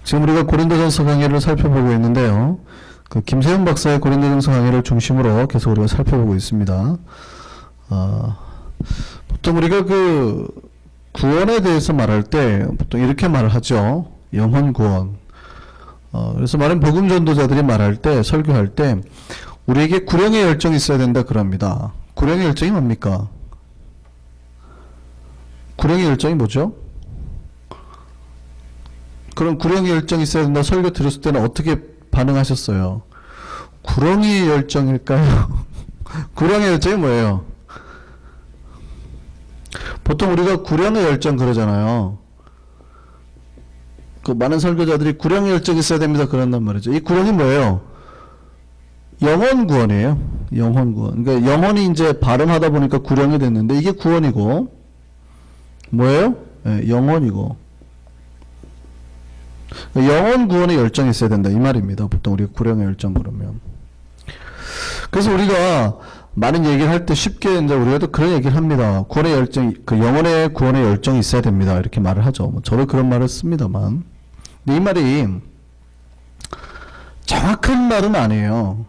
지금 우리가 고린도전서 강의를 살펴보고 있는데요. 그 김세영 박사의 고린도전서 강의를 중심으로 계속 우리가 살펴보고 있습니다. 보통 우리가 그 구원에 대해서 말할 때 보통 이렇게 말을 하죠. 영혼 구원. 그래서 많은 복음 전도자들이 말할 때, 설교할 때 우리에게 구령의 열정이 있어야 된다 그럽니다. 구령의 열정이 뭡니까? 구령의 열정이 뭐죠? 그럼 구령의 열정이 있어야 된다 설교 들었을 때는 어떻게 반응하셨어요? 구렁이의 열정일까요? 구령의 열정이 뭐예요? 보통 우리가 구령의 열정 그러잖아요. 그 많은 설교자들이 구령의 열정이 있어야 됩니다 그런단 말이죠. 이 구령이 뭐예요? 영혼 구원이에요. 영혼 구원. 그러니까 영혼이 이제 발음하다 보니까 구령이 됐는데 이게 구원이고 뭐예요? 네, 영혼이고. 영혼 구원의 열정이 있어야 된다 이 말입니다. 보통 우리가 구령의 열정 그러면. 그래서 우리가 많은 얘기를 할 때 쉽게 이제 우리가 또 그런 얘기를 합니다. 구원의 열정, 그 영혼의 구원의 열정이 있어야 됩니다. 이렇게 말을 하죠. 뭐 저도 그런 말을 씁니다만. 근데 이 말이 정확한 말은 아니에요.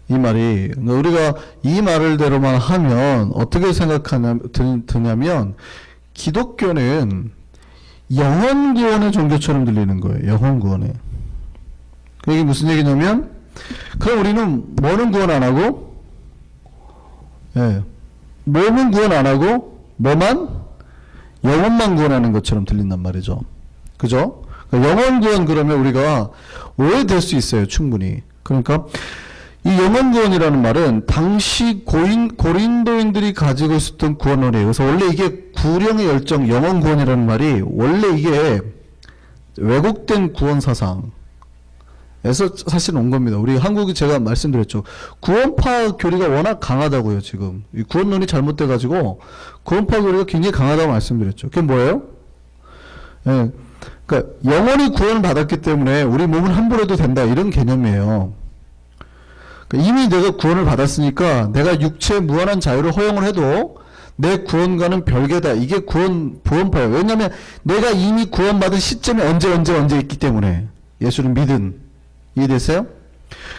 이 말이 우리가 이 말을대로만 하면 어떻게 드냐면 기독교는 영혼 구원의 종교처럼 들리는 거예요. 영혼 구원에. 이게 무슨 얘기냐면 그럼 우리는 뭐는 구원 안 하고 몸은 구원 안 하고 뭐만? 영혼만 구원하는 것처럼 들린단 말이죠. 그죠? 그러니까 영혼 구원 그러면 우리가 오해될 수 있어요. 충분히. 그러니까 이 영혼 구원이라는 말은 당시 고린도인들이 가지고 있었던 구원론이에요. 그래서 원래 이게 구령의 열정, 영혼 구원이라는 말이 원래 이게 왜곡된 구원 사상에서 사실 온 겁니다. 우리 한국이 제가 말씀드렸죠. 구원파 교리가 워낙 강하다고요, 지금. 이 구원론이 잘못돼가지고 구원파 교리가 굉장히 강하다고 말씀드렸죠. 그게 뭐예요? 예. 그러니까 영혼이 구원을 받았기 때문에 우리 몸은 함부로 해도 된다. 이런 개념이에요. 이미 내가 구원을 받았으니까 내가 육체의 무한한 자유를 허용을 해도 내 구원과는 별개다. 이게 구원파예요. 왜냐하면 내가 이미 구원받은 시점이 언제 있기 때문에 예수를 믿은. 이해되세요?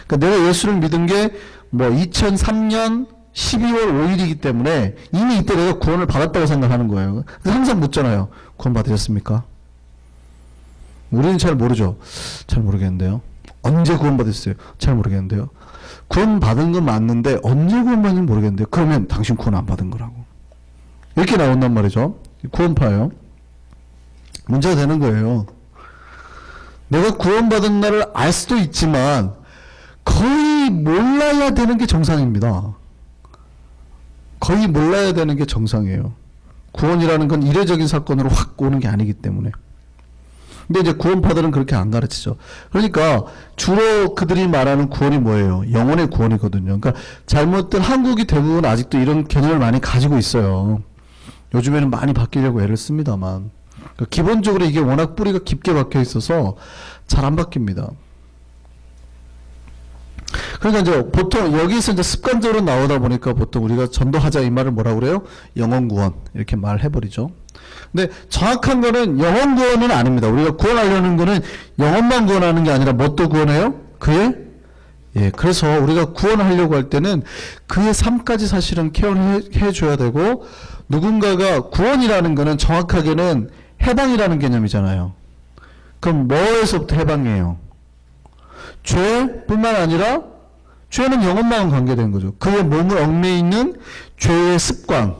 그러니까 내가 예수를 믿은 게 뭐 2003년 12월 5일이기 때문에 이미 이때 내가 구원을 받았다고 생각하는 거예요. 그래서 항상 묻잖아요. 구원 받으셨습니까? 우리는 잘 모르죠. 잘 모르겠는데요. 언제 구원 받았어요? 잘 모르겠는데요. 구원 받은 건 맞는데 언제 구원 받는지 모르겠는데 그러면 당신 구원 안 받은 거라고 이렇게 나온단 말이죠. 구원파예요. 문제가 되는 거예요. 내가 구원 받은 날을 알 수도 있지만 거의 몰라야 되는 게 정상입니다. 거의 몰라야 되는 게 정상이에요. 구원이라는 건 이례적인 사건으로 확 오는 게 아니기 때문에. 근데 이제 구원파들은 그렇게 안 가르치죠. 그러니까 주로 그들이 말하는 구원이 뭐예요? 영혼의 구원이거든요. 그러니까 잘못된 한국이 대부분 아직도 이런 개념을 많이 가지고 있어요. 요즘에는 많이 바뀌려고 애를 씁니다만. 그러니까 기본적으로 이게 워낙 뿌리가 깊게 박혀 있어서 잘 안 바뀝니다. 그러니까 이제 보통 여기서 이제 습관적으로 나오다 보니까 보통 우리가 전도하자 이 말을 뭐라고 그래요? 영혼 구원. 이렇게 말해버리죠. 근데 정확한 거는 영혼 구원은 아닙니다. 우리가 구원하려는 거는 영혼만 구원하는 게 아니라 뭣도 구원해요? 그래서 우리가 구원하려고 할 때는 그의 삶까지 사실은 케어를 해줘야 되고 누군가가 구원이라는 거는 정확하게는 해방이라는 개념이잖아요. 그럼 뭐에서부터 해방이에요? 죄뿐만 아니라 죄는 영혼만 관계된 거죠. 그의 몸을 얽매이는 있는 죄의 습관.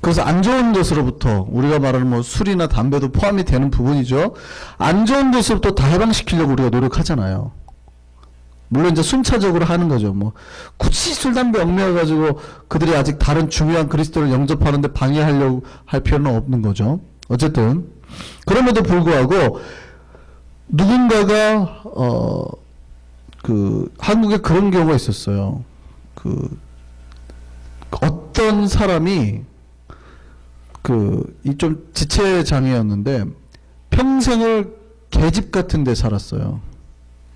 그래서 안 좋은 것으로부터 우리가 말하는 뭐 술이나 담배도 포함이 되는 부분이죠. 안 좋은 것으로부터 다 해방시키려고 우리가 노력하잖아요. 물론 이제 순차적으로 하는 거죠. 뭐 굳이 술 담배 얽매여가지고 그들이 아직 다른 중요한 그리스도를 영접하는데 방해하려고 할 필요는 없는 거죠. 어쨌든 그럼에도 불구하고 누군가가 한국에 그런 경우가 있었어요. 어떤 사람이 이 좀 지체장애였는데 평생을 계집 같은 데 살았어요.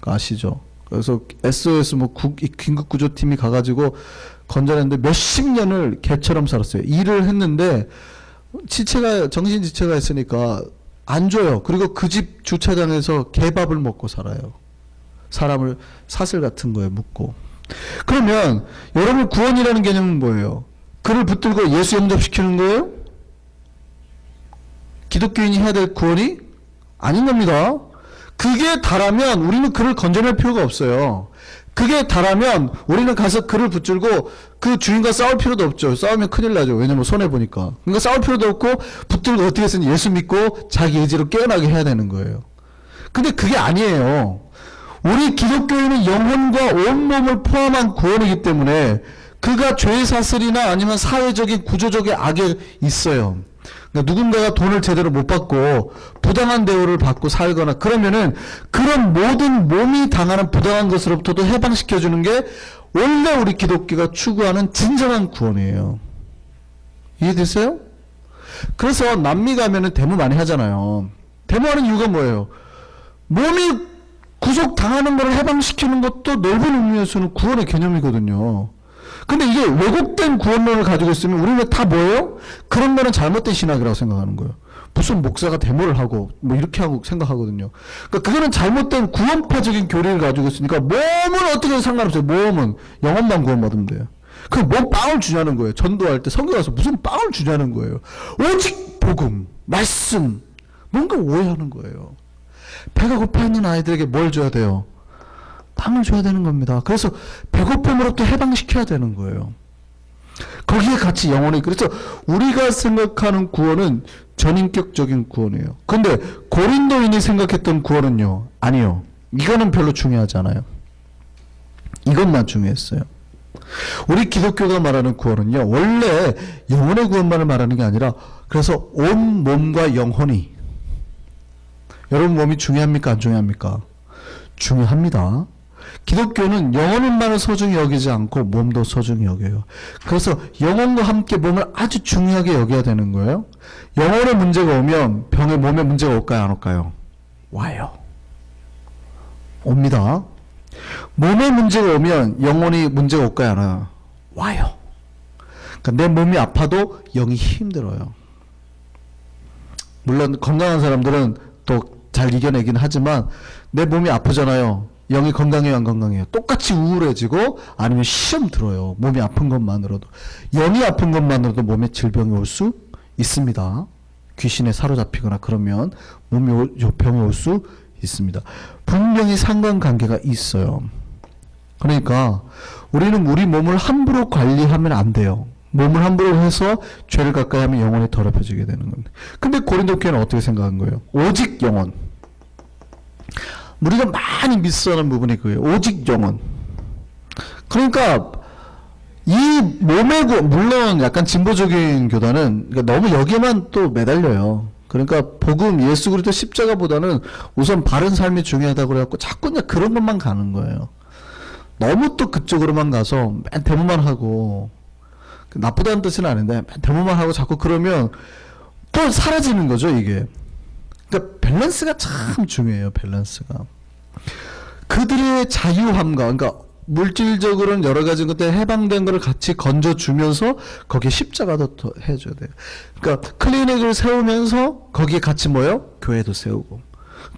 아시죠? 그래서 SOS 뭐 긴급구조팀이 가가지고 건져냈는데 몇십 년을 개처럼 살았어요. 일을 했는데 정신 지체가 있으니까 안 줘요. 그리고 그 집 주차장에서 개밥을 먹고 살아요. 사람을 사슬 같은 거에 묶고. 그러면 여러분 구원이라는 개념은 뭐예요? 그를 붙들고 예수 영접시키는 거예요? 기독교인이 해야 될 구원이 아닌 겁니다. 그게 다라면 우리는 그를 건져낼 필요가 없어요. 그게 다라면 우리는 가서 그를 붙들고 그 주인과 싸울 필요도 없죠. 싸우면 큰일 나죠. 왜냐면 손해보니까. 그러니까 싸울 필요도 없고 붙들고 어떻게 해서 예수 믿고 자기 의지로 깨어나게 해야 되는 거예요. 근데 그게 아니에요. 우리 기독교인은 영혼과 온몸을 포함한 구원이기 때문에 그가 죄의 사슬이나 아니면 사회적인 구조적인 악에 있어요. 그러니까 누군가가 돈을 제대로 못 받고 부당한 대우를 받고 살거나 그러면은 그런 모든 몸이 당하는 부당한 것으로부터도 해방시켜주는 게 원래 우리 기독교가 추구하는 진정한 구원이에요. 이해되세요? 그래서 남미 가면은 데모 많이 하잖아요. 데모하는 이유가 뭐예요? 몸이 구속당하는 걸 해방시키는 것도 넓은 의미에서는 구원의 개념이거든요. 근데 이게 왜곡된 구원론을 가지고 있으면 우리는 다 뭐예요? 그런 거는 잘못된 신학이라고 생각하는 거예요. 무슨 목사가 데모를 하고 뭐 이렇게 하고 생각하거든요. 그러니까 그거는 잘못된 구원파적인 교리를 가지고 있으니까 몸은 어떻게 상관없어요. 몸은 영혼만 구원받으면 돼요. 그 뭔 빵을 주냐는 거예요. 전도할 때 성교 가서 무슨 빵을 주냐는 거예요. 오직 복음, 말씀, 뭔가 오해하는 거예요. 배가 고파 있는 아이들에게 뭘 줘야 돼요? 빵을 줘야 되는 겁니다. 그래서 배고픔으로부터 해방시켜야 되는 거예요. 거기에 같이 영혼이. 그래서 우리가 생각하는 구원은 전인격적인 구원이에요. 근데 고린도인이 생각했던 구원은요, 아니요. 이거는 별로 중요하지 않아요. 이것만 중요했어요. 우리 기독교가 말하는 구원은요, 원래 영혼의 구원만을 말하는 게 아니라, 그래서 온 몸과 영혼이. 여러분 몸이 중요합니까? 안 중요합니까? 중요합니다. 기독교는 영혼만을 소중히 여기지 않고 몸도 소중히 여겨요. 그래서 영혼과 함께 몸을 아주 중요하게 여겨야 되는 거예요. 영혼의 문제가 오면 몸에 문제가 올까요? 안 올까요? 와요. 옵니다. 몸에 문제가 오면 영혼이 문제가 올까요? 안 와요? 와요. 그러니까 내 몸이 아파도 영이 힘들어요. 물론 건강한 사람들은 또 잘 이겨내긴 하지만 내 몸이 아프잖아요. 영이 건강해요, 안 건강해요? 똑같이 우울해지고 아니면 시험 들어요. 몸이 아픈 것만으로도. 영이 아픈 것만으로도 몸에 질병이 올 수 있습니다. 귀신에 사로잡히거나 그러면 병이 올 수 있습니다. 분명히 상관관계가 있어요. 그러니까 우리는 우리 몸을 함부로 관리하면 안 돼요. 몸을 함부로 해서 죄를 가까이 하면 영혼이 더럽혀지게 되는 겁니다. 근데 고린도 교회는 어떻게 생각한 거예요? 오직 영혼. 우리가 많이 미스하는 부분이 그거예요. 오직 영혼. 그러니까 이 몸의 물론 약간 진보적인 교단은 그러니까 너무 여기에만 또 매달려요. 그러니까 복음 예수 그리스도 십자가보다는 우선 바른 삶이 중요하다고 그래갖고 자꾸 그냥 그런 것만 가는 거예요. 너무 또 그쪽으로만 가서 맨 데모만 하고 나쁘다는 뜻은 아닌데 맨 데모만 하고 자꾸 그러면 또 사라지는 거죠 이게. 그러니까 밸런스가 참 중요해요. 밸런스가. 그들의 자유함과 그러니까 물질적으로는 여러 가지 것들 해방된 거를 같이 건져주면서 거기에 십자가도 더 해줘야 돼요. 그러니까 클리닉을 세우면서 거기에 같이 뭐요? 교회도 세우고.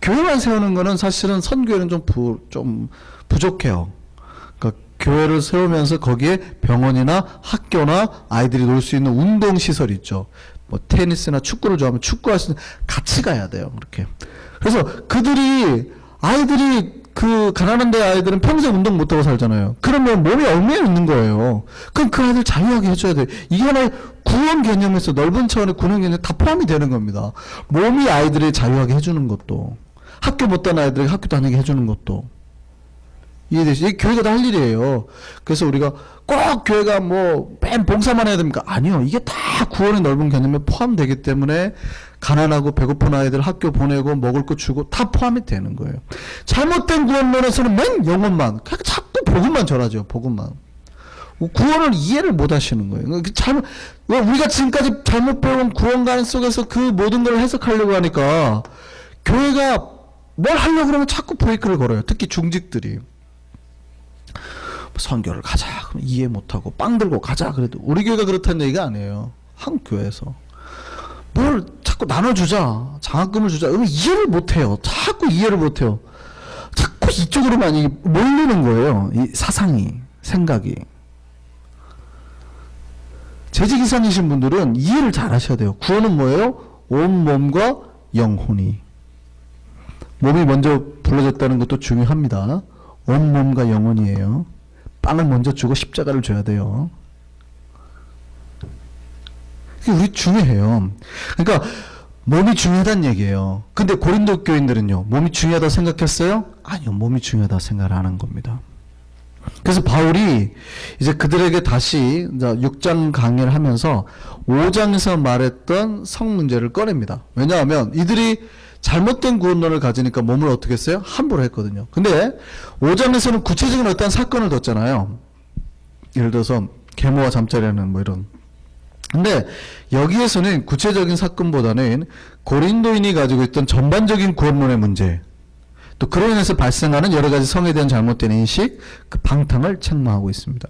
교회만 세우는 거는 사실은 선교회는 좀 부족해요. 그러니까 교회를 세우면서 거기에 병원이나 학교나 아이들이 놀 수 있는 운동시설 있죠. 뭐 테니스나 축구를 좋아하면 축구할 수 있는 같이 가야 돼요. 그렇게. 그래서 아이들이 그 가난한 데 아이들은 평생 운동 못하고 살잖아요. 그러면 몸이 얽매여 있는 거예요. 그럼 그 아이들 자유하게 해줘야 돼. 이게 하나의 구원 개념에서 넓은 차원의 구원 개념에 다 포함이 되는 겁니다. 몸이 아이들을 자유하게 해주는 것도 학교 못 다니는 아이들에게 학교 다니게 해주는 것도 이해되시죠? 이게 교회가 다 할 일이에요. 그래서 우리가 꼭 교회가 맨 봉사만 해야 됩니까? 아니요. 이게 다 구원의 넓은 개념에 포함되기 때문에 가난하고 배고픈 아이들 학교 보내고 먹을 거 주고 다 포함이 되는 거예요. 잘못된 구원론에서는 맨 영혼만, 그냥 자꾸 복음만 전하죠. 복음만. 구원을 이해를 못 하시는 거예요. 우리가 지금까지 잘못 배운 구원관 속에서 그 모든 걸 해석하려고 하니까 교회가 뭘 하려고 그러면 자꾸 브레이크를 걸어요. 특히 중직들이. 선교를 가자. 그럼 이해 못하고 빵 들고 가자. 그래도 우리 교회가 그렇다는 얘기가 아니에요. 한국 교회에서. 뭘 자꾸 나눠주자. 장학금을 주자. 그러면 이해를 못해요. 자꾸 이해를 못해요. 자꾸 이쪽으로만 몰리는 거예요. 이 사상이, 생각이. 재직 이상이신 분들은 이해를 잘 하셔야 돼요. 구원은 뭐예요? 온 몸과 영혼이. 몸이 먼저 불러졌다는 것도 중요합니다. 온 몸과 영혼이에요. 빵을 먼저 주고 십자가를 줘야 돼요. 그게 우리 중요해요. 그러니까 몸이 중요하다는 얘기예요. 근데 고린도 교인들은요, 몸이 중요하다고 생각했어요? 아니요, 몸이 중요하다고 생각을 안 한 겁니다. 그래서 바울이 이제 그들에게 다시 6장 강의를 하면서 5장에서 말했던 성 문제를 꺼냅니다. 왜냐하면 이들이 잘못된 구원론을 가지니까 몸을 어떻게 했어요? 함부로 했거든요. 근데 5장에서는 구체적인 어떤 사건을 뒀잖아요. 예를 들어서 계모와 잠자리하는 뭐 이런. 근데 여기에서는 구체적인 사건보다는 고린도인이 가지고 있던 전반적인 구원론의 문제, 또 그로 인해서 발생하는 여러 가지 성에 대한 잘못된 인식, 그 방탕을 책망하고 있습니다.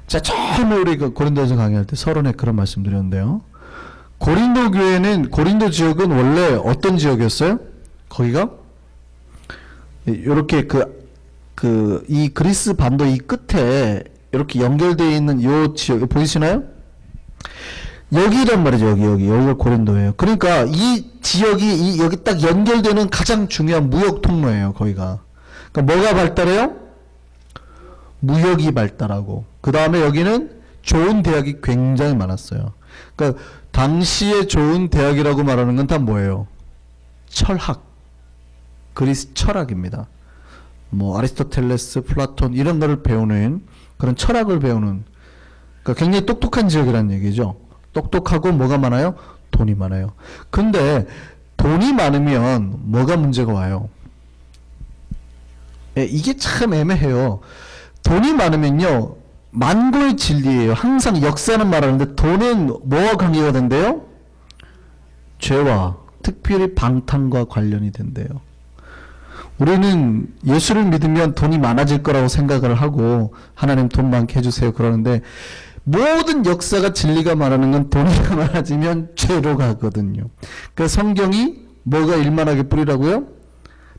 자, 처음에 우리 고린도에서 강의할 때 서론에 그런 말씀 드렸는데요. 고린도 교회는, 고린도 지역은 원래 어떤 지역이었어요? 거기가 이렇게 이 그리스 반도 이 끝에 이렇게 연결되어 있는 요 지역 보이시나요? 여기란 말이죠. 여기가 고린도예요. 그러니까 이 지역이 여기 딱 연결되는 가장 중요한 무역 통로예요. 거기가. 그러니까 뭐가 발달해요? 무역이 발달하고, 그 다음에 여기는 좋은 대학이 굉장히 많았어요. 그러니까 당시에 좋은 대학이라고 말하는 건 다 뭐예요? 철학, 그리스 철학입니다. 뭐 아리스토텔레스, 플라톤 이런 거를 배우는, 그런 철학을 배우는, 그러니까 굉장히 똑똑한 지역이라는 얘기죠. 똑똑하고 뭐가 많아요? 돈이 많아요. 근데 돈이 많으면 뭐가 문제가 와요? 이게 참 애매해요. 돈이 많으면요, 만고의 진리예요. 항상 역사는 말하는데 돈은 뭐와 관계가 된대요? 죄와 특별히 방탕과 관련이 된대요. 우리는 예수를 믿으면 돈이 많아질 거라고 생각을 하고 하나님 돈 많게 해주세요 그러는데, 모든 역사가 진리가 말하는 건 돈이 많아지면 죄로 가거든요. 그러니까 성경이 뭐가 일만하게 뿌리라고요?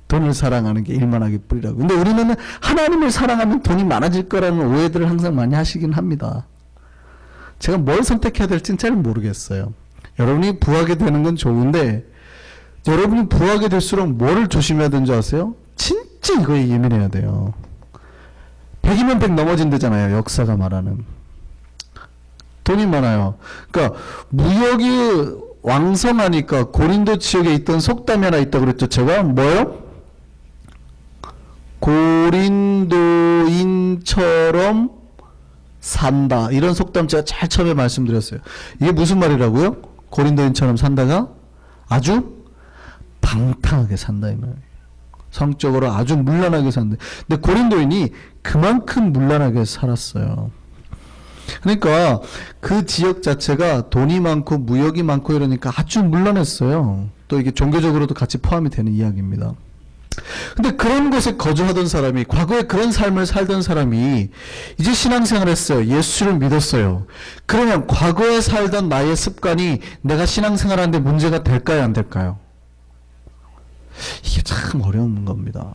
돈을 사랑하는 게 일만하게 뿌리라고. 근데 우리는 하나님을 사랑하면 돈이 많아질 거라는 오해들을 항상 많이 하시긴 합니다. 제가 뭘 선택해야 될지는 잘 모르겠어요. 여러분이 부하게 되는 건 좋은데, 여러분이 부하게 될수록 뭐를 조심해야 되는지 아세요? 진짜 이거에 예민해야 돼요. 100이면 100 넘어진대잖아요. 역사가 말하는. 돈이 많아요. 그러니까 무역이 왕성하니까 고린도 지역에 있던 속담이 하나 있다고 그랬죠. 제가 뭐요? 고린도인처럼 산다. 이런 속담 제가 잘 처음에 말씀드렸어요. 이게 무슨 말이라고요? 고린도인처럼 산다가 아주 방탕하게 산다 이 말이에요. 성적으로 아주 문란하게 산다. 근데 고린도인이 그만큼 문란하게 살았어요. 그러니까 그 지역 자체가 돈이 많고 무역이 많고 이러니까 아주 문란했어요. 또 이게 종교적으로도 같이 포함이 되는 이야기입니다. 근데 그런 곳에 거주하던 사람이, 과거에 그런 삶을 살던 사람이 이제 신앙생활을 했어요. 예수를 믿었어요. 그러면 과거에 살던 나의 습관이 내가 신앙생활하는데 문제가 될까요, 안 될까요? 이게 참 어려운 겁니다.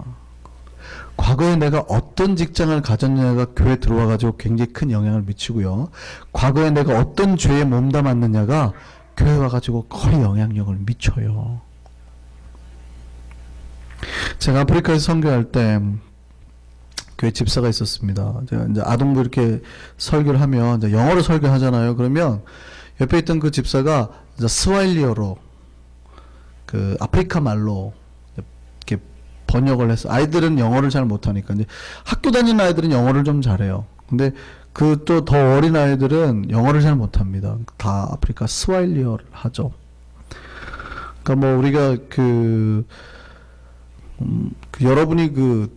과거에 내가 어떤 직장을 가졌느냐가 교회에 들어와가지고 굉장히 큰 영향을 미치고요. 과거에 내가 어떤 죄에 몸담았느냐가 교회 와가지고 거의 영향력을 미쳐요. 제가 아프리카에서 선교할 때 교회 집사가 있었습니다. 제가 이제 아동부 이렇게 설교를 하면 이제 영어로 설교하잖아요. 그러면 옆에 있던 그 집사가 이제 스와힐리어로, 그 아프리카 말로 이렇게 번역을 해서, 아이들은 영어를 잘 못하니까 이제 학교 다니는 아이들은 영어를 좀 잘해요. 근데 그 또 더 어린 아이들은 영어를 잘 못합니다. 다 아프리카 스와힐리어를 하죠. 그러니까 뭐 우리가 여러분이 그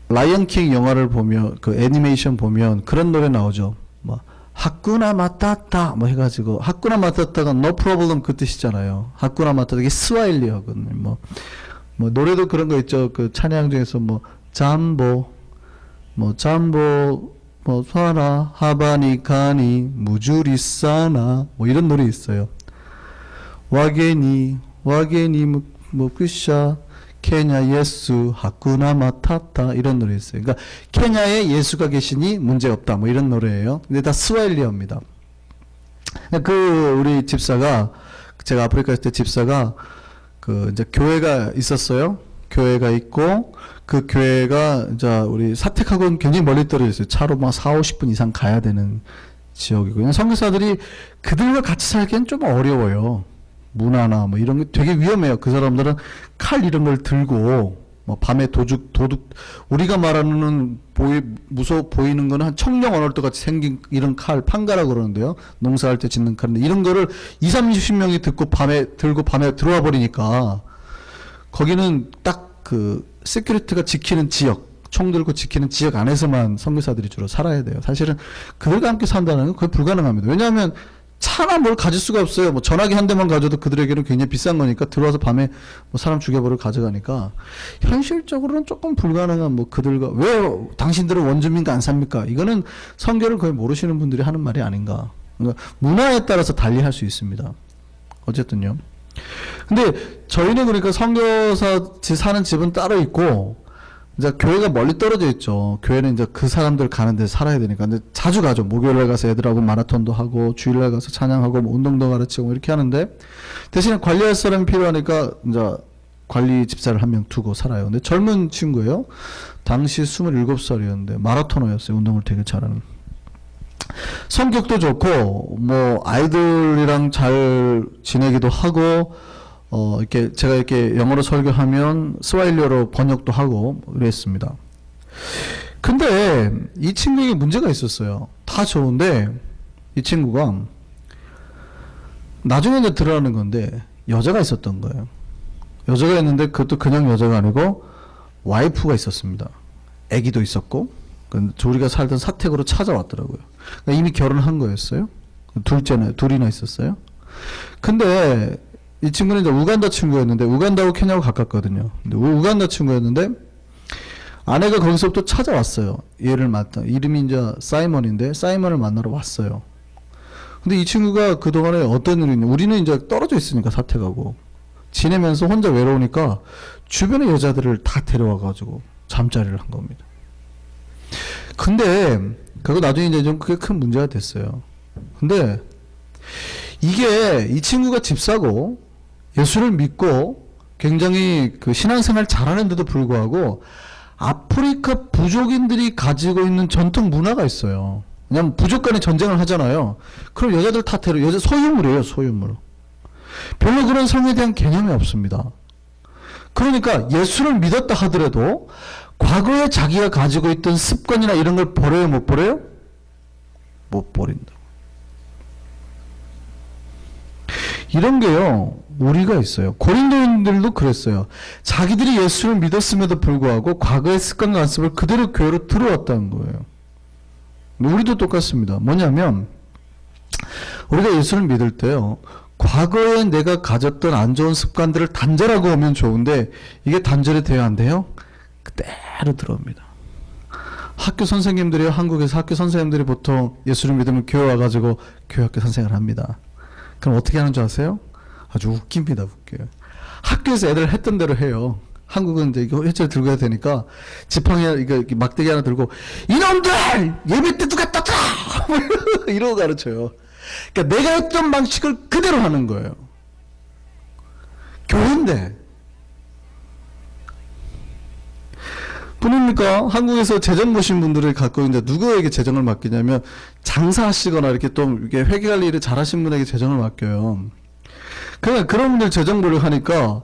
라이언킹 영화를 보면, 그 애니메이션 보면 그런 노래 나오죠. 뭐 하쿠나 마타타 뭐 해가지고, 하쿠나 마타타가 no problem 그 뜻이잖아요. 하쿠나 마타타 이게 스와힐리어거든요. 뭐 노래도 그런 거 있죠. 그 찬양 중에서 뭐 잠보 뭐 사나 하바니 카니 무주리 사나 뭐 이런 노래 있어요. 와게니 무크샤 케냐 예수 하쿠나 마타타 이런 노래 있어요. 그러니까 케냐에 예수가 계시니 문제 없다 뭐 이런 노래예요. 근데 다 스와힐리어입니다. 그 우리 집사가 제가 아프리카 있을 때 집사가 그 이제 교회가 있었어요. 교회가 있고 그 교회가 이제 우리 사택하고는 굉장히 멀리 떨어져 있어요. 차로 막 40-50분 이상 가야 되는 지역이고요. 선교사들이 그들과 같이 살기엔 좀 어려워요. 문화나 뭐 이런 게 되게 위험해요. 그 사람들은 칼 이런 걸 들고 뭐 밤에 도둑 우리가 말하는 무서워 보이는 거는 한 청령 언어도 같이 생긴 이런 칼 판가라고 그러는데요. 농사할 때 짓는 칼인데 이런 거를 20-30명이 들고 밤에 들어와 버리니까 거기는 딱 그 세큐리티가 지키는 지역, 총 들고 지키는 지역 안에서만 선교사들이 주로 살아야 돼요. 사실은 그들과 함께 산다는 건 거의 불가능합니다. 왜냐하면 차나 뭘 가질 수가 없어요. 뭐 전화기 한 대만 가져도 그들에게는 굉장히 비싼 거니까 들어와서 밤에 뭐 사람 죽여버려 가져가니까 현실적으로는 조금 불가능한 뭐 그들과 왜 당신들은 원주민과 안 삽니까? 이거는 성경을 거의 모르시는 분들이 하는 말이 아닌가. 그러니까 문화에 따라서 달리 할 수 있습니다. 어쨌든요. 근데 저희는 그러니까 선교사 사는 집은 따로 있고 이제 교회가 멀리 떨어져 있죠. 교회는 이제 그 사람들 가는 데 살아야 되니까. 근데 자주 가죠. 목요일날 가서 애들하고 마라톤도 하고, 주일날 가서 찬양하고, 뭐 운동도 가르치고, 뭐 이렇게 하는데, 대신에 관리할 사람이 필요하니까, 이제 관리 집사를 한 명 두고 살아요. 근데 젊은 친구예요. 당시 27살이었는데, 마라토너였어요. 운동을 되게 잘하는. 성격도 좋고, 뭐, 아이들이랑 잘 지내기도 하고, 이렇게, 제가 이렇게 영어로 설교하면 스와힐리어로 번역도 하고, 그랬습니다. 근데, 이 친구에게 문제가 있었어요. 다 좋은데, 이 친구가, 나중에 이제 드러나는 건데, 여자가 있었던 거예요. 여자가 있는데, 그것도 그냥 여자가 아니고, 와이프가 있었습니다. 아기도 있었고, 우리가 살던 사택으로 찾아왔더라고요. 그러니까 이미 결혼한 거였어요. 둘이나 있었어요. 근데 이 친구는 이제 우간다 친구였는데 우간다하고 케냐하고 가깝거든요. 근데 우간다 친구였는데 아내가 거기서부터 찾아왔어요. 얘를 이름이 이제 사이먼인데 사이먼을 만나러 왔어요. 근데 이 친구가 그동안에 어떤 일이 있냐. 우리는 이제 떨어져 있으니까 사택하고 지내면서 혼자 외로우니까 주변의 여자들을 다 데려와가지고 잠자리를 한 겁니다. 근데 그거 나중에 이제 좀 그게 큰 문제가 됐어요. 근데 이게 이 친구가 집사고 예수를 믿고 굉장히 그 신앙생활 잘하는데도 불구하고 아프리카 부족인들이 가지고 있는 전통 문화가 있어요. 왜냐면 부족 간에 전쟁을 하잖아요. 그럼 여자들 다 여자 소유물이에요, 소유물. 별로 그런 성에 대한 개념이 없습니다. 그러니까 예수를 믿었다 하더라도 과거에 자기가 가지고 있던 습관이나 이런 걸 버려요, 못 버려요? 못 버린다. 이런 게요, 우리가 있어요. 고린도인들도 그랬어요. 자기들이 예수를 믿었음에도 불구하고 과거의 습관과 관습을 그대로 교회로 들어왔다는 거예요. 우리도 똑같습니다. 뭐냐면, 우리가 예수를 믿을 때요, 과거에 내가 가졌던 안 좋은 습관들을 단절하고 오면 좋은데, 이게 단절이 돼야 안 돼요? 그대로 들어옵니다. 학교 선생님들이 한국에서 학교 선생님들이 보통 예수를 믿으면 교회 와가지고 교회학교 선생을 합니다. 그럼 어떻게 하는 줄 아세요? 아주 웃깁니다. 웃겨요. 학교에서 애들 했던 대로 해요. 한국은 이제 이거 해체를 들고 해야 되니까 지팡이 이거 막대기 하나 들고 이놈들 예배 때 누가 떴더라 이러고 가르쳐요. 그러니까 내가 했던 방식을 그대로 하는 거예요. 교회인데. 뿐입니까? 한국에서 재정 보신 분들을 갖고 이제 누구에게 재정을 맡기냐면 장사하시거나 이렇게 또 이게 회계관리 일을 잘하신 분에게 재정을 맡겨요. 그러니까 그런 분들 재정 보려고 하니까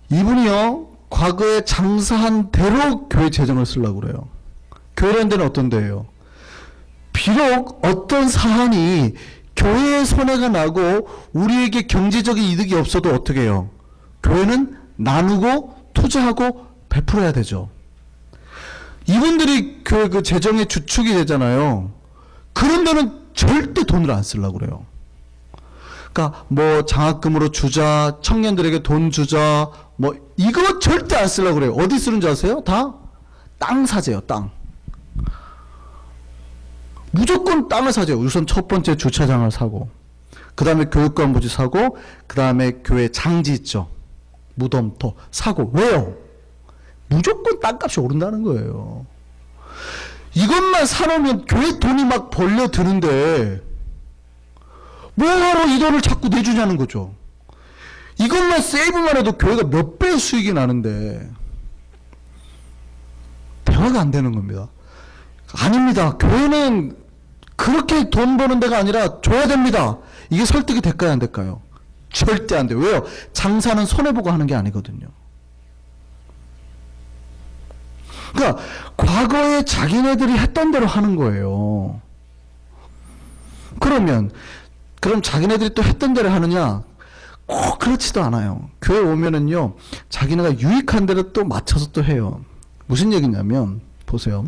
이분이요 과거에 장사한 대로 교회 재정을 쓰려고 그래요. 교회라는 데는 어떤 데예요? 비록 어떤 사안이 교회에 손해가 나고 우리에게 경제적인 이득이 없어도 어떻게 해요? 교회는 나누고 투자하고 베풀어야 되죠. 이분들이 그 재정의 주축이 되잖아요. 그런 데는 절대 돈을 안 쓰려고 그래요. 그러니까 뭐 장학금으로 주자, 청년들에게 돈 주자, 뭐 이거 절대 안 쓰려고 그래요. 어디 쓰는 줄 아세요? 다 땅 사재요, 땅. 무조건 땅을 사재요. 우선 첫 번째 주차장을 사고. 그 다음에 교육관부지 사고, 그 다음에 교회 장지 있죠. 무덤터 사고. 왜요? 무조건 땅값이 오른다는 거예요. 이것만 사놓으면 교회 돈이 막 벌려드는데 뭐하러 이 돈을 자꾸 내주냐는 거죠. 이것만 세이브만 해도 교회가 몇 배의 수익이 나는데 대화가 안 되는 겁니다. 아닙니다. 교회는 그렇게 돈 버는 데가 아니라 줘야 됩니다. 이게 설득이 될까요, 안 될까요? 절대 안 돼요. 왜요? 장사는 손해보고 하는 게 아니거든요. 그러니까 과거에 자기네들이 했던 대로 하는 거예요. 그럼 자기네들이 또 했던 대로 하느냐? 꼭 그렇지도 않아요. 교회 오면은요, 자기네가 유익한 대로 또 맞춰서 또 해요. 무슨 얘기냐면, 보세요.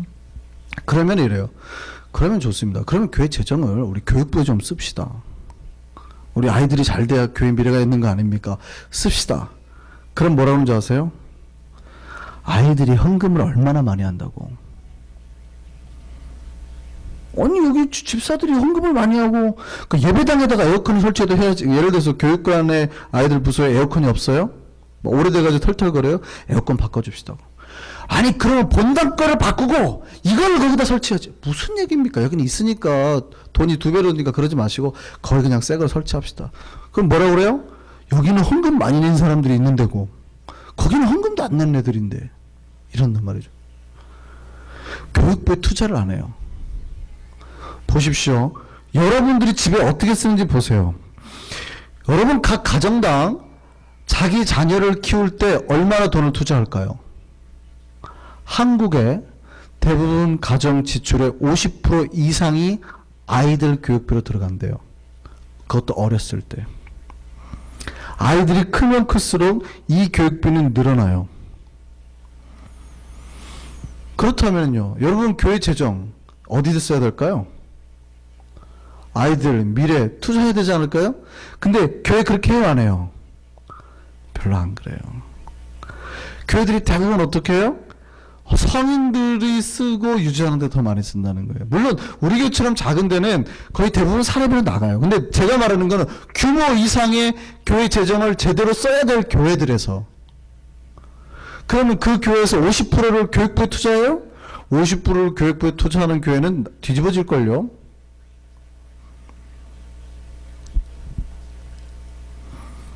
그러면 이래요. 그러면 좋습니다. 그러면 교회 재정을 우리 교육부에 좀 씁시다. 우리 아이들이 잘 돼야 교회 미래가 있는 거 아닙니까? 씁시다. 그럼 뭐라고 하는지 아세요? 아이들이 헌금을 얼마나 많이 한다고. 아니 여기 집사들이 헌금을 많이 하고 그 예배당에다가 에어컨을 설치해도 해야지. 예를 들어서 교육관에 아이들 부서에 에어컨이 없어요? 뭐 오래돼가지고 털털거려요? 에어컨 바꿔줍시다. 아니 그러면 본당 거를 바꾸고 이걸 거기다 설치하지. 무슨 얘기입니까? 여기는 있으니까 돈이 2배로니까 그러지 마시고 거기 그냥 새 걸 설치합시다. 그럼 뭐라 그래요? 여기는 헌금 많이 낸 사람들이 있는 데고 거기는 헌금도 안 낸 애들인데 이런단 말이죠. 교육부에 투자를 안 해요. 보십시오. 여러분들이 집에 어떻게 쓰는지 보세요. 여러분 각 가정당 자기 자녀를 키울 때 얼마나 돈을 투자할까요? 한국의 대부분 가정 지출의 50% 이상이 아이들 교육비로 들어간대요. 그것도 어렸을 때. 아이들이 크면 클수록 이 교육비는 늘어나요. 그렇다면요, 여러분 교회 재정 어디다 써야 될까요? 아이들 미래 투자해야 되지 않을까요? 근데 교회 그렇게 해요, 안 해요? 별로 안 그래요. 교회들이 대부분 어떻게 해요? 성인들이 쓰고 유지하는 데 더 많이 쓴다는 거예요. 물론 우리 교회처럼 작은 데는 거의 대부분 사례비로 나가요. 근데 제가 말하는 거는 규모 이상의 교회 재정을 제대로 써야 될 교회들에서, 그러면 그 교회에서 50%를 교육부에 투자해요? 50%를 교육부에 투자하는 교회는 뒤집어질걸요?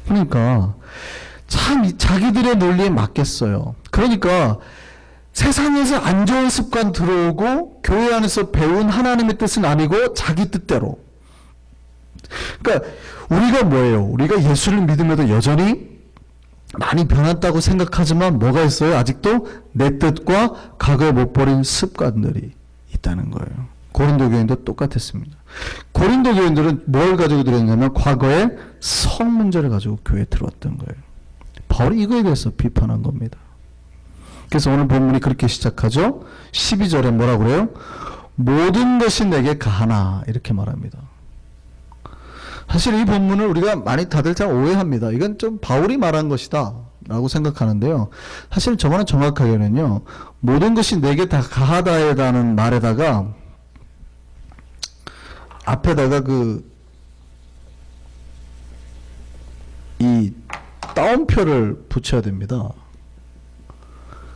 그러니까 참 자기들의 논리에 맞겠어요. 그러니까 세상에서 안 좋은 습관 들어오고 교회 안에서 배운 하나님의 뜻은 아니고 자기 뜻대로. 그러니까 우리가 뭐예요? 우리가 예수를 믿음에도 여전히 많이 변했다고 생각하지만 뭐가 있어요? 아직도 내 뜻과 과거에 못 버린 습관들이 있다는 거예요. 고린도 교인도 똑같았습니다. 고린도 교인들은 뭘 가지고 들었냐면 과거에 성 문제를 가지고 교회에 들어왔던 거예요. 바울이 이거에 대해서 비판한 겁니다. 그래서 오늘 본문이 그렇게 시작하죠. 12절에 뭐라고 그래요? 모든 것이 내게 가하나 이렇게 말합니다. 사실 이 본문을 우리가 많이 다들 잘 오해합니다. 이건 좀 바울이 말한 것이다 라고 생각하는데요. 사실 저거는 정확하게는요, 모든 것이 내게 다 가하다라는 말에다가 앞에다가 이 따옴표를 붙여야 됩니다.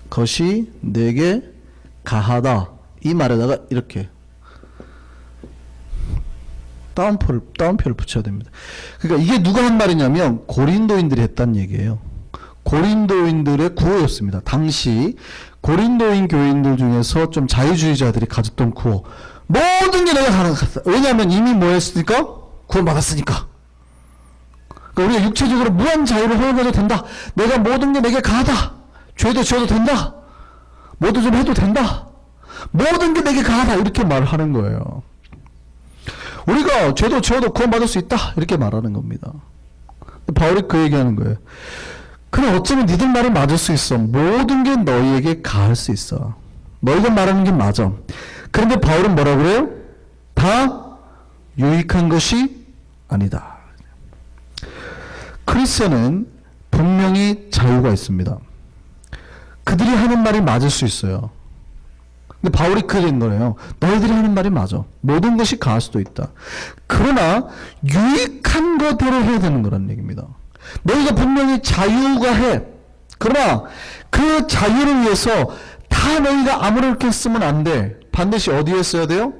것이 내게 가하다 이 말에다가 이렇게 따옴표를 붙여야 됩니다. 그러니까 이게 누가 한 말이냐면 고린도인들이 했단 얘기예요. 고린도인들의 구호였습니다. 당시 고린도인 교인들 중에서 좀 자유주의자들이 가졌던 구호. 모든 게 내가 가능하다. 왜냐하면 이미 뭐 했으니까? 구원받았으니까. 그러니까 우리가 육체적으로 무한 자유를 허용해도 된다. 내가 모든 게 내게 가하다. 죄도 지어도 된다. 뭐도 좀 해도 된다. 모든 게 내게 가하다. 이렇게 말하는 거예요. 우리가 죄도 지어도 구원받을 수 있다. 이렇게 말하는 겁니다. 바울이 그 얘기하는 거예요. 그래 어쩌면 니들 말이 맞을 수 있어. 모든 게 너희에게 가할 수 있어. 너희가 말하는 게 맞아. 그런데 바울은 뭐라고 그래요? 다 유익한 것이 아니다. 크리스천은 분명히 자유가 있습니다. 그들이 하는 말이 맞을 수 있어요. 근데 바울이 그게 된 거예요. 너희들이 하는 말이 맞아. 모든 것이 가할 수도 있다. 그러나 유익한 것대로 해야 되는 거란 얘기입니다. 너희가 분명히 자유가 해. 그러나 그 자유를 위해서 다 너희가 아무렇게 쓰면 안 돼. 반드시 어디에 써야 돼요?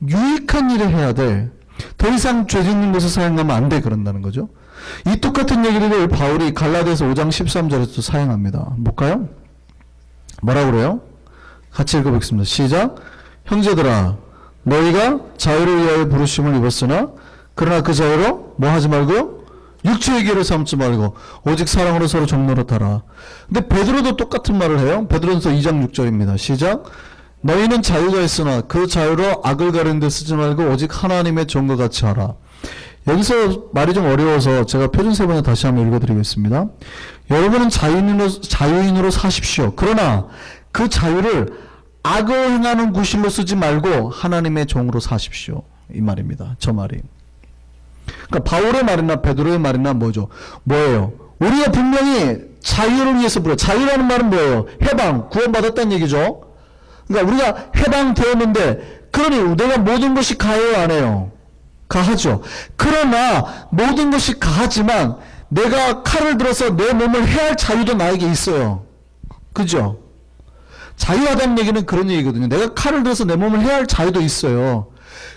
유익한 일을 해야 돼. 더 이상 죄 짓는 것을 사용하면 안 돼. 그런다는 거죠. 이 똑같은 얘기를 바울이 갈라디아서 5장 13절에서 사용합니다. 볼까요? 뭐라고 그래요? 같이 읽어보겠습니다. 시작. 형제들아, 너희가 자유를 위하여 부르심을 입었으나 그러나 그 자유로 뭐 하지 말고 육체의 기회를 삼지 말고 오직 사랑으로 서로 종노릇하라. 근데 베드로도 똑같은 말을 해요. 베드로전서 2장 6절입니다. 시작. 너희는 자유가 있으나 그 자유로 악을 가리는 데 쓰지 말고 오직 하나님의 종과 같이 하라. 여기서 말이 좀 어려워서 제가 표준 세 번에 다시 한번 읽어드리겠습니다. 여러분은 자유인으로 사십시오. 그러나 그 자유를 악을 행하는 구실로 쓰지 말고 하나님의 종으로 사십시오. 이 말입니다. 저 말이. 그러니까 바울의 말이나 베드로의 말이나 뭐예요? 우리가 분명히 자유를 위해서 부르요. 자유라는 말은 뭐예요? 해방, 구원받았다는 얘기죠. 그러니까 우리가 해방되었는데, 그러니 내가 모든 것이 가해요, 안 해요? 가하죠. 그러나 모든 것이 가하지만 내가 칼을 들어서 내 몸을 해할 자유도 나에게 있어요. 그죠? 자유하다는 얘기는 그런 얘기거든요. 내가 칼을 들어서 내 몸을 해야 할 자유도 있어요.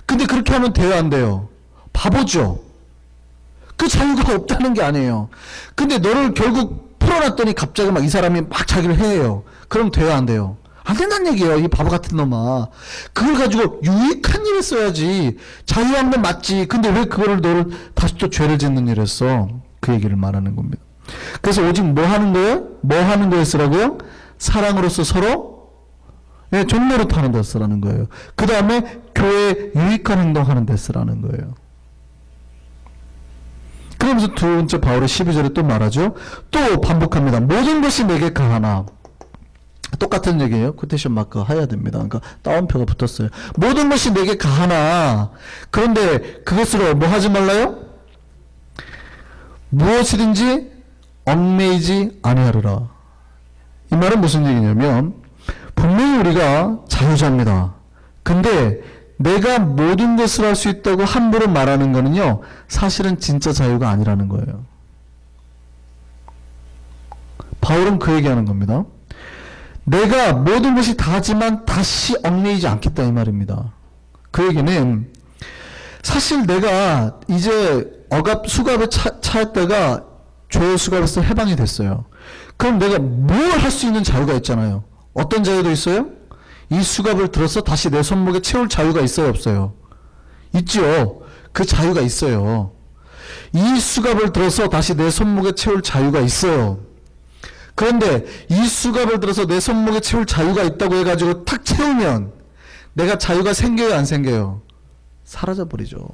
근데 그렇게 하면 돼요, 안 돼요? 바보죠. 그 자유가 없다는 게 아니에요. 근데 너를 결국 풀어놨더니 갑자기 막 이 사람이 막 자기를 해요. 그럼 돼요, 안 돼요? 안 된다는 얘기예요, 이 바보 같은 놈아. 그걸 가지고 유익한 일에 써야지. 자유한 건 맞지. 근데 왜 그거를 너를 다시 또 죄를 짓는 일에 써? 그 얘기를 말하는 겁니다. 그래서 오직 뭐 하는 거예요? 뭐 하는 거에 쓰라고요? 사랑으로서 서로 종노릇하는 데 쓰라는 거예요. 그 다음에 교회에 유익한 행동하는 데 쓰라는 거예요. 그러면서 두 번째 바울이 12절에 또 말하죠. 또 반복합니다. 모든 것이 내게 가하나. 똑같은 얘기예요. 코테이션 마크 해야 됩니다. 그러니까 따옴표가 붙었어요. 모든 것이 내게 가하나. 그런데 그것으로 뭐 하지 말라요? 무엇이든지 얽매이지 아니하리라. 이 말은 무슨 얘기냐면 분명히 우리가 자유자입니다. 근데 내가 모든 것을 할 수 있다고 함부로 말하는 거는요, 사실은 진짜 자유가 아니라는 거예요. 바울은 그 얘기하는 겁니다. 내가 모든 것이 다 하지만 다시 얽매이지 않겠다 이 말입니다. 그 얘기는 사실 내가 이제 수갑에 차였다가 죄의 수갑에서 해방이 됐어요. 그럼 내가 뭘 할 수 있는 자유가 있잖아요. 어떤 자유도 있어요? 이 수갑을 들어서 다시 내 손목에 채울 자유가 있어요, 없어요? 있지요. 그 자유가 있어요. 이 수갑을 들어서 다시 내 손목에 채울 자유가 있어요. 그런데 이 수갑을 들어서 내 손목에 채울 자유가 있다고 해가지고 탁 채우면 내가 자유가 생겨요, 안 생겨요? 사라져버리죠.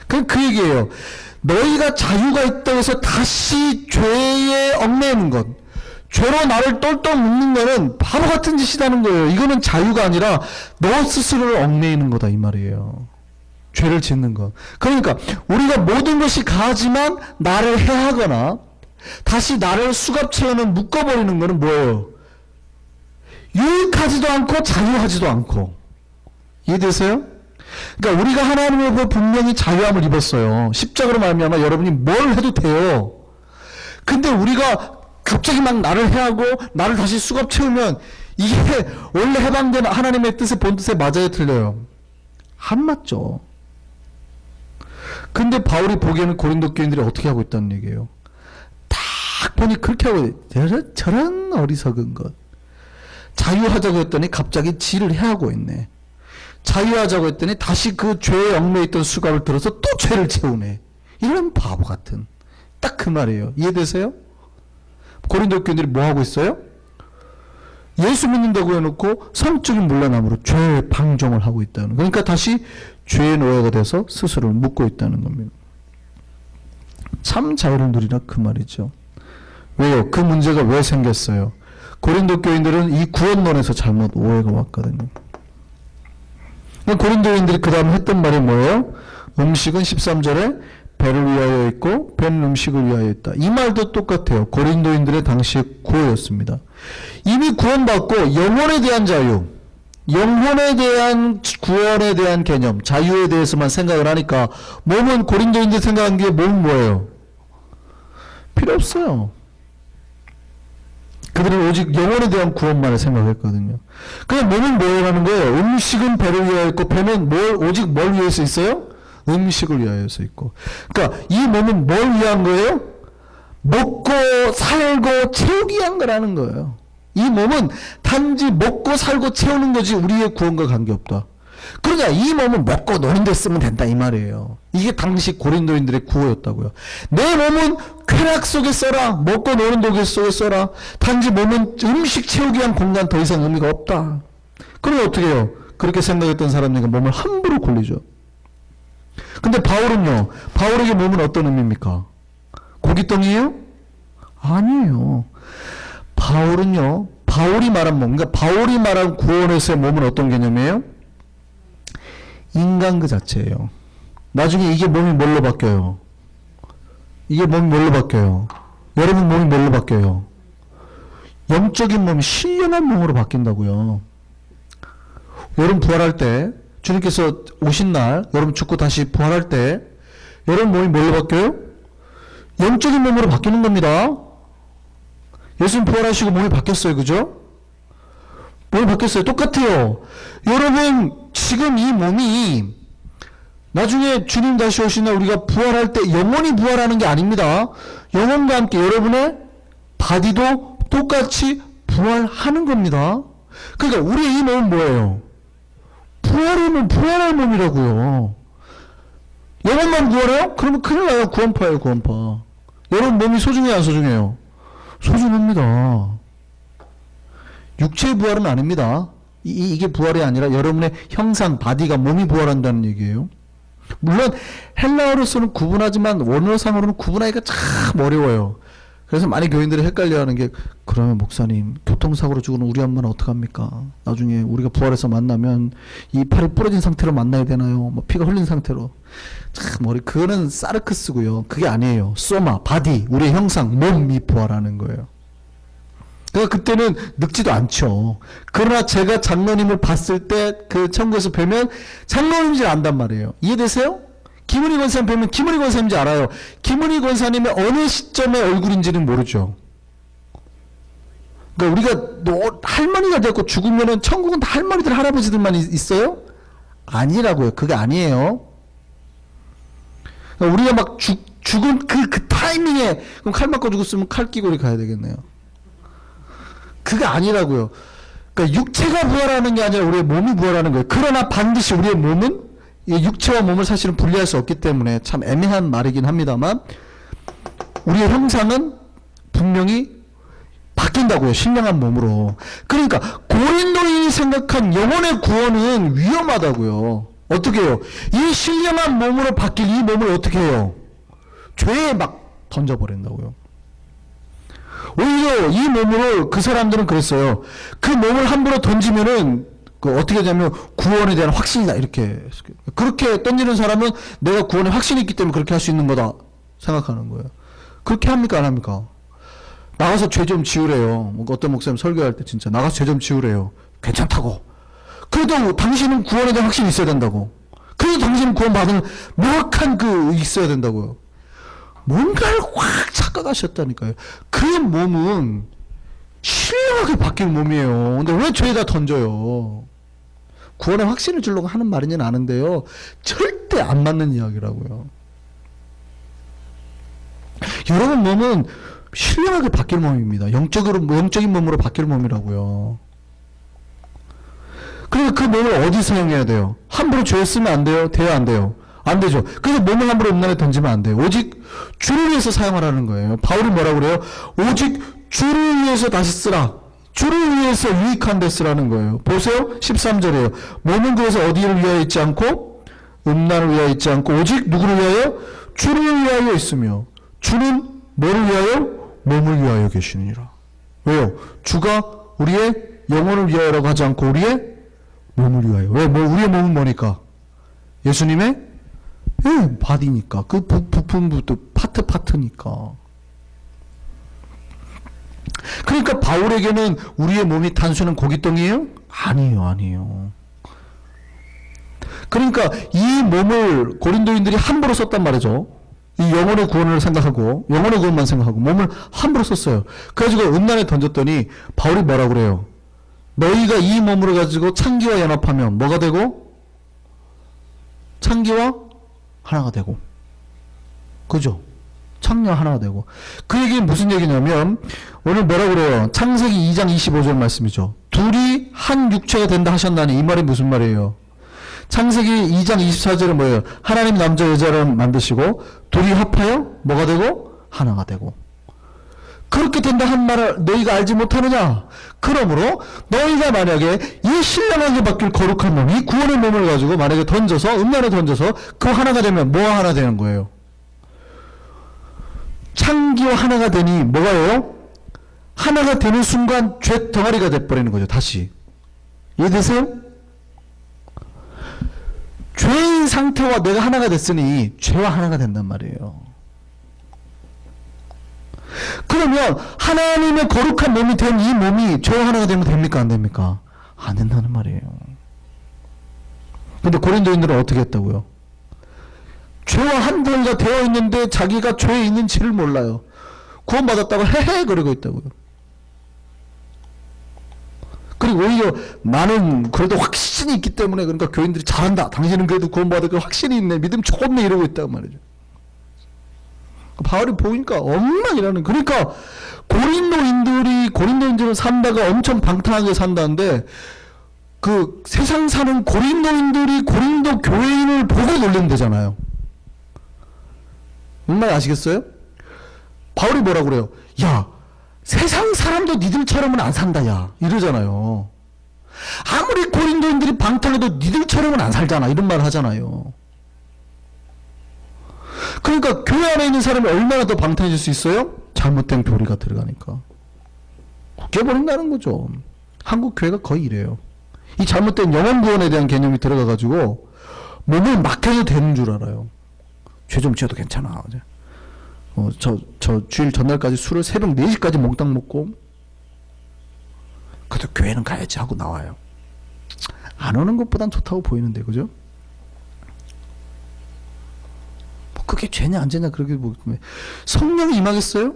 그 얘기예요. 너희가 자유가 있다고 해서 다시 죄에 얽매이는 것, 죄로 나를 똘똘 묶는 거는 바보 같은 짓이라는 거예요. 이거는 자유가 아니라 너 스스로를 얽매이는 거다 이 말이에요. 죄를 짓는 것. 그러니까 우리가 모든 것이 가하지만 나를 해하거나 다시 나를 수갑 채우는 묶어버리는 거는 뭐예요? 유익하지도 않고 자유하지도 않고. 이해되세요? 그러니까 우리가 하나님의 앞에 분명히 자유함을 입었어요. 십자가로 말미암아 여러분이 뭘 해도 돼요. 근데 우리가 갑자기 막 나를 해하고 나를 다시 수갑 채우면 이게 원래 해방된 하나님의 뜻의 본뜻에 맞아요, 틀려요? 안 맞죠. 근데 바울이 보기에는 고린도 교인들이 어떻게 하고 있다는 얘기예요. 딱 보니 그렇게 하고 저런 어리석은 것. 자유하자고 했더니 갑자기 지를 해하고 있네. 자유하자고 했더니 다시 그 죄에 얽매여 있던 수갑을 들어서 또 죄를 채우네. 이런 바보 같은. 딱 그 말이에요. 이해되세요? 고린도 교인들이 뭐 하고 있어요? 예수 믿는다고 해놓고 성적인 물러남으로 죄의 방종을 하고 있다는. 그러니까 다시 죄의 노예가 돼서 스스로를 묶고 있다는 겁니다. 참 자유를 누리라 그 말이죠. 왜요? 그 문제가 왜 생겼어요? 고린도 교인들은 이 구원론에서 잘못 오해가 왔거든요. 고린도인들이 그 다음 했던 말이 뭐예요? 음식은 13절에 배를 위하여 있고 배는 음식을 위하여 있다. 이 말도 똑같아요. 고린도인들의 당시 구호였습니다. 이미 구원받고 영혼에 대한 자유, 영혼에 대한 구원에 대한 개념, 자유에 대해서만 생각을 하니까 몸은 고린도인들 생각한 게 몸은 뭐예요? 필요 없어요. 그들은 오직 영혼에 대한 구원만을 생각했거든요. 그냥 몸은 뭐라는 거예요? 음식은 배를 위하여 있고 배는 오직 뭘 위해서 있어요? 음식을 위하여서 있고. 그러니까 이 몸은 뭘 위한 거예요? 먹고 살고 채우기 위한 거라는 거예요. 이 몸은 단지 먹고 살고 채우는 거지 우리의 구원과 관계없다. 그러냐, 이 몸은 먹고 노는 데 쓰면 된다 이 말이에요. 이게 당시 고린도인들의 구호였다고요. 내 몸은 쾌락 속에 써라. 먹고 노는 도구 속에 써라. 단지 몸은 음식 채우기 위한 공간, 더 이상 의미가 없다. 그러면 어떻게 해요? 그렇게 생각했던 사람들이 몸을 함부로 굴리죠. 근데 바울은요, 바울에게 몸은 어떤 의미입니까? 고깃덩이에요? 아니에요. 바울은요, 바울이 말한 몸, 그러니까 바울이 말한 구원에서의 몸은 어떤 개념이에요? 인간 그 자체예요. 나중에 이게 몸이 뭘로 바뀌어요? 이게 몸이 뭘로 바뀌어요? 여러분 몸이 뭘로 바뀌어요? 영적인 몸이 신령한 몸으로 바뀐다고요. 여러분 부활할 때, 주님께서 오신 날, 여러분 죽고 다시 부활할 때, 여러분 몸이 뭘로 바뀌어요? 영적인 몸으로 바뀌는 겁니다. 예수님 부활하시고 몸이 바뀌었어요. 그죠? 몸이 바뀌었어요. 똑같아요. 여러분 지금 이 몸이 나중에 주님 다시 오신 날 우리가 부활할 때 영원히 부활하는 게 아닙니다. 영혼과 함께 여러분의 바디도 똑같이 부활하는 겁니다. 그러니까 우리의 이 몸은 뭐예요? 부활할 몸이라고요. 영혼만 부활해요? 그러면 큰일 나요. 구원파예요. 구원파. 여러분 몸이 소중해요? 안 소중해요? 소중합니다. 육체의 부활은 아닙니다. 이게 부활이 아니라 여러분의 형상, 바디가, 몸이 부활한다는 얘기예요. 물론 헬라어로서는 구분하지만 원어상으로는 구분하기가 참 어려워요. 그래서 많이 교인들이 헷갈려하는 게, 그러면 목사님 교통사고로 죽은 우리 엄마는 어떡합니까? 나중에 우리가 부활해서 만나면 이 팔이 부러진 상태로 만나야 되나요? 뭐 피가 흘린 상태로. 참 그거는 사르크스고요. 그게 아니에요. 소마, 바디, 우리의 형상, 몸이 부활하는 거예요. 그러니까 그때는 늙지도 않죠. 그러나 제가 장로님을 봤을 때 그 천국에서 뵈면 장로님인지 안단 말이에요. 이해되세요? 김은희 권사님 뵈면 김은희 권사님인지 알아요. 김은희 권사님의 어느 시점의 얼굴인지는 모르죠. 그러니까 우리가 할머니가 되고 죽으면은 천국은 다 할머니들, 할아버지들만 있어요? 아니라고요. 그게 아니에요. 그러니까 우리가 막 죽은 그 타이밍에, 그럼 칼 맞고 죽었으면 칼 끼고 이렇게 가야 되겠네요. 그게 아니라고요. 그러니까 육체가 부활하는 게 아니라 우리의 몸이 부활하는 거예요. 그러나 반드시 우리의 몸은 이 육체와 몸을 사실은 분리할 수 없기 때문에 참 애매한 말이긴 합니다만, 우리의 형상은 분명히 바뀐다고요. 신령한 몸으로. 그러니까 고린도인이 생각한 영혼의 구원은 위험하다고요. 어떻게 해요? 이 신령한 몸으로 바뀔 이 몸을 어떻게 해요? 죄에 막 던져버린다고요. 오히려 이 몸으로 그 사람들은 그랬어요. 그 몸을 함부로 던지면은 어떻게 되냐면 구원에 대한 확신이다 이렇게. 그렇게 던지는 사람은 내가 구원에 확신이 있기 때문에 그렇게 할 수 있는 거다 생각하는 거예요. 그렇게 합니까 안 합니까? 나가서 죄 좀 지우래요. 어떤 목사님 설교할 때 진짜 나가서 죄 좀 지우래요. 괜찮다고. 그래도 당신은 구원에 대한 확신이 있어야 된다고. 그래도 당신은 구원받은 명확한 있어야 된다고요. 뭔가를 확 착각하셨다니까요. 그 몸은 신령하게 바뀐 몸이에요. 근데 왜 죄에다 던져요? 구원의 확신을 주려고 하는 말이긴 아는데요. 절대 안 맞는 이야기라고요. 여러분 몸은 신령하게 바뀔 몸입니다. 영적인 몸으로 바뀔 몸이라고요. 그러니까 그 몸을 어디 사용해야 돼요? 함부로 죄에 쓰면 안 돼요? 돼요? 안 돼요? 안 되죠. 그래서 몸을 함부로 음란에 던지면 안 돼요. 오직 주를 위해서 사용하라는 거예요. 바울이 뭐라고 그래요? 오직 주를 위해서 다시 쓰라. 주를 위해서 유익한 데 쓰라는 거예요. 보세요. 13절이에요. 몸은 그래서 어디를 위하여 있지 않고 음란을 위하여 있지 않고 오직 누구를 위하여? 주를 위하여 있으며 주는 뭐를 위하여? 몸을 위하여 계시느니라. 왜요? 주가 우리의 영혼을 위하여라고 하지 않고 우리의 몸을 위하여. 왜? 우리의 몸은 뭐니까? 예수님의 바디니까. 그 부품부터 파트니까. 그러니까 바울에게는 우리의 몸이 단순한 고깃덩이에요? 아니에요, 아니에요. 그러니까 이 몸을 고린도인들이 함부로 썼단 말이죠. 이 영혼의 구원을 생각하고 영혼의 구원만 생각하고 몸을 함부로 썼어요. 그래가지고 음란에 던졌더니 바울이 뭐라고 그래요? 너희가 이 몸으로 가지고 창기와 연합하면 뭐가 되고? 창기와 하나가 되고. 그죠? 창녀 하나가 되고. 그 얘기는 무슨 얘기냐면 오늘 뭐라고 그래요? 창세기 2장 25절 말씀이죠. 둘이 한 육체가 된다 하셨나니 이 말이 무슨 말이에요? 창세기 2장 24절은 뭐예요? 하나님 남자 여자를 만드시고 둘이 합하여 뭐가 되고? 하나가 되고. 그렇게 된다 한 말을 너희가 알지 못하느냐? 그러므로 너희가 만약에 이 신령하게 바뀔 거룩한 몸, 이 구원의 몸을 가지고 만약에 던져서 음란에 던져서 그 하나가 되면 뭐가 하나 되는 거예요? 창기와 하나가 되니 뭐가요? 하나가 되는 순간 죄 덩어리가 돼버리는 거죠. 다시 이해되세요? 죄인 상태와 내가 하나가 됐으니 죄와 하나가 된단 말이에요. 그러면 하나님의 거룩한 몸이 된 이 몸이 죄와 하나가 되면 됩니까? 안 됩니까? 안 된다는 말이에요. 근데 고린도인들은 어떻게 했다고요? 죄와 한 덩이가 되어 있는데 자기가 죄에 있는지를 몰라요. 구원받았다고 헤헤 그러고 있다고요. 그리고 오히려 나는 그래도 확신이 있기 때문에 그러니까 교인들이 잘한다. 당신은 그래도 구원받을 그 확신이 있네. 믿음 좋네. 이러고 있단 말이죠. 바울이 보니까 엉망이라는. 그러니까 고린도인들은 산다가 엄청 방탕하게 산다는데 그 세상 사는 고린도인들이 고린도 교회인을 보고 놀린대잖아요. 뭔 말 아시겠어요? 바울이 뭐라고 그래요? 야, 세상 사람도 니들처럼은 안 산다, 야. 이러잖아요. 아무리 고린도인들이 방탕해도 니들처럼은 안 살잖아. 이런 말 하잖아요. 그러니까 교회 안에 있는 사람이 얼마나 더 방탕해질 수 있어요? 잘못된 교리가 들어가니까. 웃겨버린다는 거죠. 한국 교회가 거의 이래요. 이 잘못된 영혼 구원에 대한 개념이 들어가가지고 몸을 막 해도 되는 줄 알아요. 죄 좀 지어도 괜찮아. 저 주일 전날까지 술을 새벽 4시까지 몽땅 먹고 그래도 교회는 가야지 하고 나와요. 안 오는 것보단 좋다고 보이는데, 그죠? 뭐 그게 죄냐 안 죄냐 그렇게 보면 성령이 임하겠어요?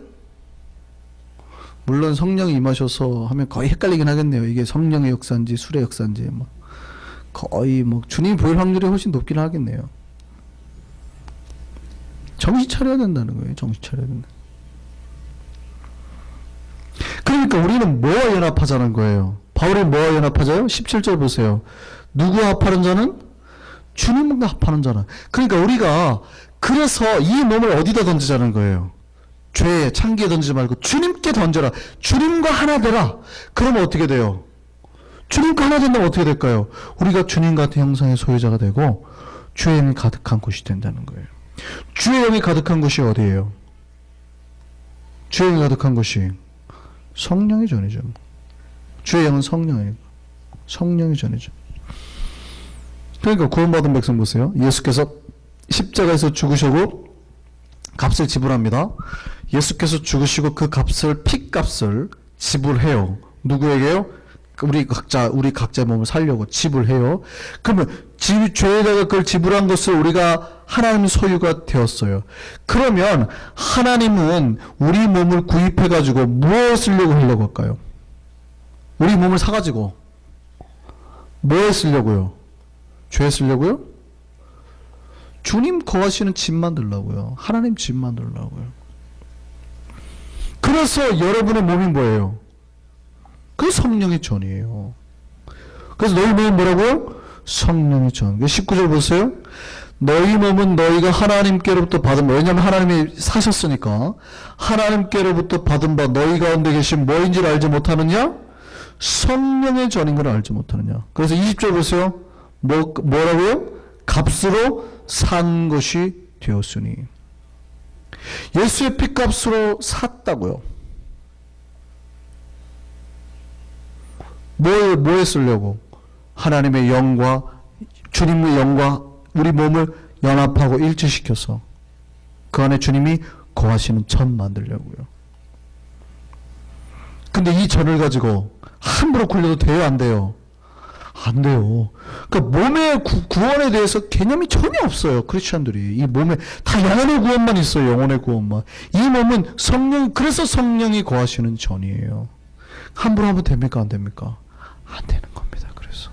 물론 성령이 임하셔서 하면 거의 헷갈리긴 하겠네요. 이게 성령의 역사인지 술의 역사인지 뭐 거의 뭐 주님이 보일 확률이 훨씬 높긴 하겠네요. 정신 차려야 된다는 거예요. 정신 차려야 된다. 그러니까 우리는 뭐와 연합하자는 거예요? 바울이 뭐와 연합하자요? 17절 보세요. 누구와 합하는 자는? 주님과 합하는 자는. 그러니까 우리가 그래서 이 몸을 어디다 던지자는 거예요? 죄에 창기에 던지지 말고 주님께 던져라. 주님과 하나 되라. 그러면 어떻게 돼요? 주님과 하나 된다면 어떻게 될까요? 우리가 주님 같은 형상의 소유자가 되고 주의 영이 가득한 곳이 된다는 거예요. 주의 영이 가득한 곳이 어디예요? 주의 영이 가득한 곳이 성령의 전이죠. 주의 영은 성령이에요. 성령의 전이죠. 그러니까 구원받은 백성 보세요. 예수께서 십자가에서 죽으시고 값을 지불합니다. 예수께서 죽으시고 그 값을 핏값을 지불해요. 누구에게요? 우리 각자의 몸을 살려고 지불해요. 그러면 죄에다가 그걸 지불한 것을 우리가 하나님의 소유가 되었어요. 그러면 하나님은 우리 몸을 구입해가지고 무엇을 하려고 할까요? 우리 몸을 사가지고 뭐에 쓰려고요? 죄에 쓰려고요? 주님 거하시는 집 만들려고요. 하나님 집 만들려고요. 그래서 여러분의 몸이 뭐예요? 그 성령의 전이에요. 그래서 너희 몸은 뭐라고요? 성령의 전. 19절 보세요. 너희 몸은 너희가 하나님께로부터 받은 바, 왜냐하면 하나님이 사셨으니까 하나님께로부터 받은 바 너희 가운데 계신 뭐인지를 알지 못하느냐? 성령의 전인 걸 알지 못하느냐. 그래서 20절 보세요. 뭐라고요? 값으로 산 것이 되었으니. 예수의 핏값으로 샀다고요. 뭐에 쓰려고? 하나님의 영과 주님의 영과 우리 몸을 연합하고 일치시켜서 그 안에 주님이 거하시는 천 만들려고요. 근데 이 전을 가지고 함부로 굴려도 돼요, 안 돼요? 안 돼요. 그러니까 몸의 구원에 대해서 개념이 전혀 없어요. 크리스천들이. 이 몸에 다 영혼의 구원만 있어요. 영혼의 구원만. 이 몸은 그래서 성령이 거하시는 전이에요. 함부로 하면 됩니까? 안 됩니까? 안 되는 겁니다. 그래서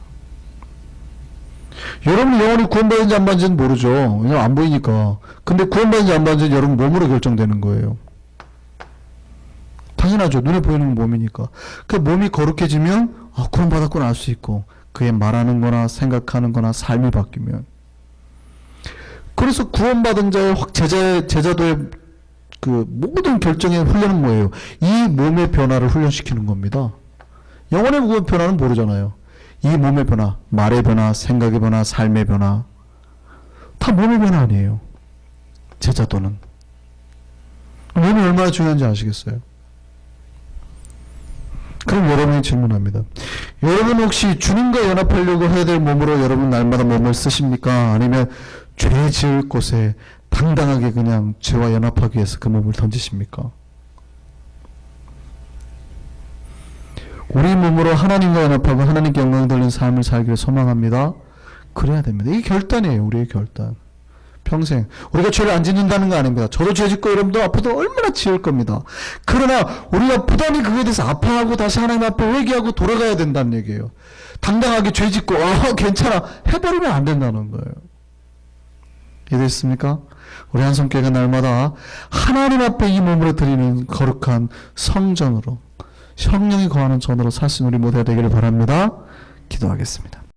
여러분이 영혼이 구원받은지 안 받은지는 모르죠. 왜냐면 안 보이니까. 근데 구원받은지 안 받은지는 여러분 몸으로 결정되는 거예요. 당연하죠. 눈에 보이는 몸이니까. 그 몸이 거룩해지면 구원받았구나 알 수 있고, 그의 말하는 거나 생각하는 거나 삶이 바뀌면. 그래서 구원받은 자의 제자도의 그 모든 결정의 훈련은 뭐예요? 이 몸의 변화를 훈련시키는 겁니다. 영혼의 변화는 모르잖아요. 이 몸의 변화, 말의 변화, 생각의 변화, 삶의 변화, 다 몸의 변화 아니에요. 제자도는. 몸이 얼마나 중요한지 아시겠어요? 그럼 여러분이 질문합니다. 여러분 혹시 주님과 연합하려고 해야 될 몸으로 여러분 날마다 몸을 쓰십니까? 아니면 죄 지을 곳에 당당하게 그냥 죄와 연합하기 위해서 그 몸을 던지십니까? 우리 몸으로 하나님과 연합하고 하나님께 영광 돌리는 삶을 살기를 소망합니다. 그래야 됩니다. 이게 결단이에요. 우리의 결단. 평생 우리가 죄를 안 짓는다는 거 아닙니다. 저도 죄 짓고 여러분도 앞으로 얼마나 지을 겁니다. 그러나 우리가 부단히 그거에 대해서 아파하고 다시 하나님 앞에 회개하고 돌아가야 된다는 얘기예요. 당당하게 죄 짓고 괜찮아 해버리면 안 된다는 거예요. 이해됐습니까? 우리 한성교회가 날마다 하나님 앞에 이 몸으로 드리는 거룩한 성전으로, 성령이 거하는 전으로 살 수 있는 우리 모두가 되기를 바랍니다. 기도하겠습니다.